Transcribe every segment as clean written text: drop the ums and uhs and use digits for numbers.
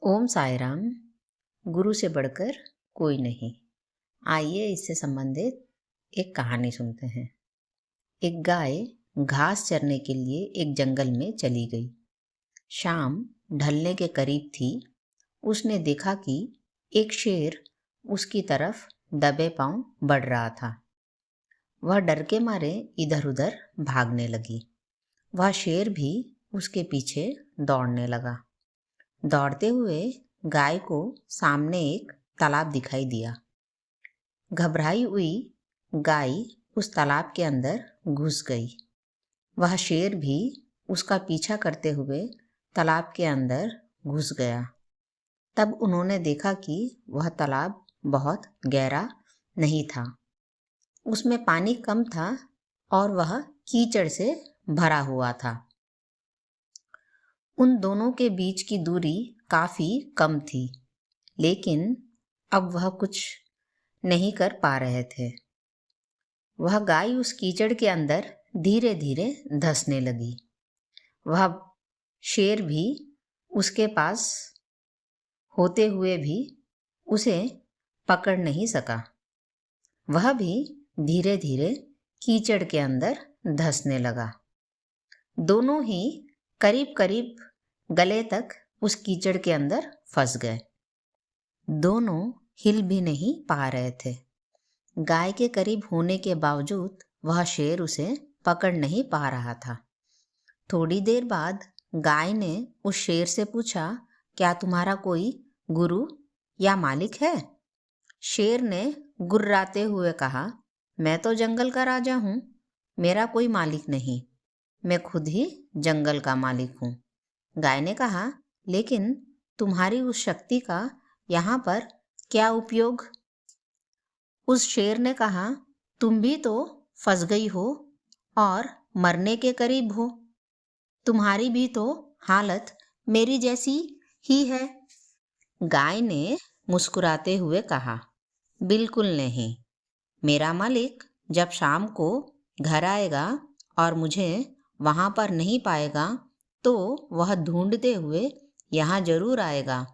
ओम साई राम। गुरु से बढ़कर कोई नहीं। आइए इससे संबंधित एक कहानी सुनते हैं। एक गाय घास चरने के लिए एक जंगल में चली गई। शाम ढलने के करीब थी। उसने देखा कि एक शेर उसकी तरफ दबे पांव बढ़ रहा था। वह डर के मारे इधर उधर भागने लगी। वह शेर भी उसके पीछे दौड़ने लगा। दौड़ते हुए गाय को सामने एक तालाब दिखाई दिया। घबराई हुई गाय उस तालाब के अंदर घुस गई। वह शेर भी उसका पीछा करते हुए तालाब के अंदर घुस गया। तब उन्होंने देखा कि वह तालाब बहुत गहरा नहीं था। उसमें पानी कम था और वह कीचड़ से भरा हुआ था। उन दोनों के बीच की दूरी काफी कम थी, लेकिन अब वह कुछ नहीं कर पा रहे थे। वह गाय उस कीचड़ के अंदर धीरे धीरे धंसने लगी। वह शेर भी उसके पास होते हुए भी उसे पकड़ नहीं सका। वह भी धीरे धीरे कीचड़ के अंदर धंसने लगा। दोनों ही करीब करीब गले तक उस कीचड़ के अंदर फंस गए। दोनों हिल भी नहीं पा रहे थे। गाय के करीब होने के बावजूद वह शेर उसे पकड़ नहीं पा रहा था। थोड़ी देर बाद गाय ने उस शेर से पूछा, क्या तुम्हारा कोई गुरु या मालिक है? शेर ने गुर्राते हुए कहा, मैं तो जंगल का राजा हूँ। मेरा कोई मालिक नहीं। मैं खुद ही जंगल का मालिक हूँ। गाय ने कहा, लेकिन तुम्हारी उस शक्ति का यहाँ पर क्या उपयोग? उस शेर ने कहा, तुम भी तो फंस गई हो और मरने के करीब हो। तुम्हारी भी तो हालत मेरी जैसी ही है। गाय ने मुस्कुराते हुए कहा, बिल्कुल नहीं। मेरा मालिक जब शाम को घर आएगा और मुझे वहां पर नहीं पाएगा तो वह ढूंढते हुए यहाँ जरूर आएगा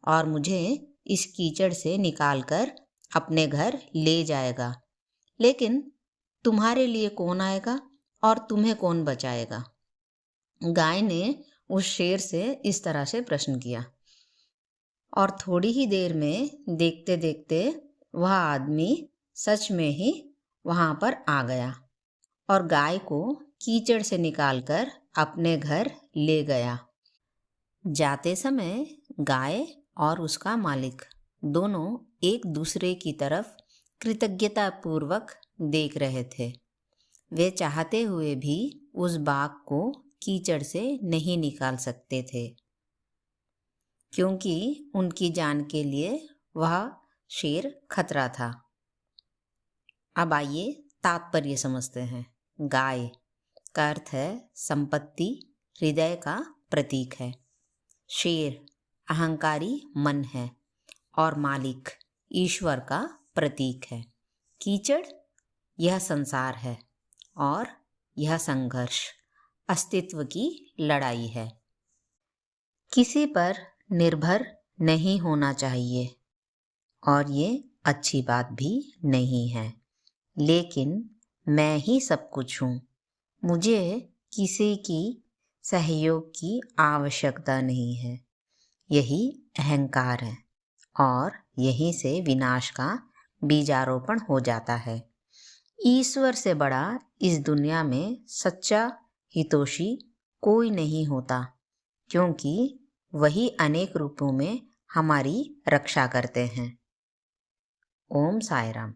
और मुझे इस कीचड़ से निकालकर अपने घर ले जाएगा। लेकिन तुम्हारे लिए कौन आएगा और तुम्हें कौन बचाएगा? गाय ने उस शेर से इस तरह से प्रश्न किया। और थोड़ी ही देर में देखते देखते वह आदमी सच में ही वहां पर आ गया और गाय को कीचड़ से निकालकर अपने घर ले गया। जाते समय गाय और उसका मालिक दोनों एक दूसरे की तरफ कृतज्ञतापूर्वक देख रहे थे। वे चाहते हुए भी उस बाघ को कीचड़ से नहीं निकाल सकते थे, क्योंकि उनकी जान के लिए वह शेर खतरा था। अब आइए तात्पर्य समझते हैं। गाय का अर्थ है संपत्ति, हृदय का प्रतीक है। शेर अहंकारी मन है और मालिक ईश्वर का प्रतीक है। कीचड़ यह संसार है और यह संघर्ष अस्तित्व की लड़ाई है। किसी पर निर्भर नहीं होना चाहिए और ये अच्छी बात भी नहीं है, लेकिन मैं ही सब कुछ हूँ। मुझे किसी की सहयोग की आवश्यकता नहीं है। यही अहंकार है और यहीं से विनाश का बीजारोपण हो जाता है। ईश्वर से बड़ा इस दुनिया में सच्चा हितैषी कोई नहीं होता, क्योंकि वही अनेक रूपों में हमारी रक्षा करते हैं। ओम साई राम।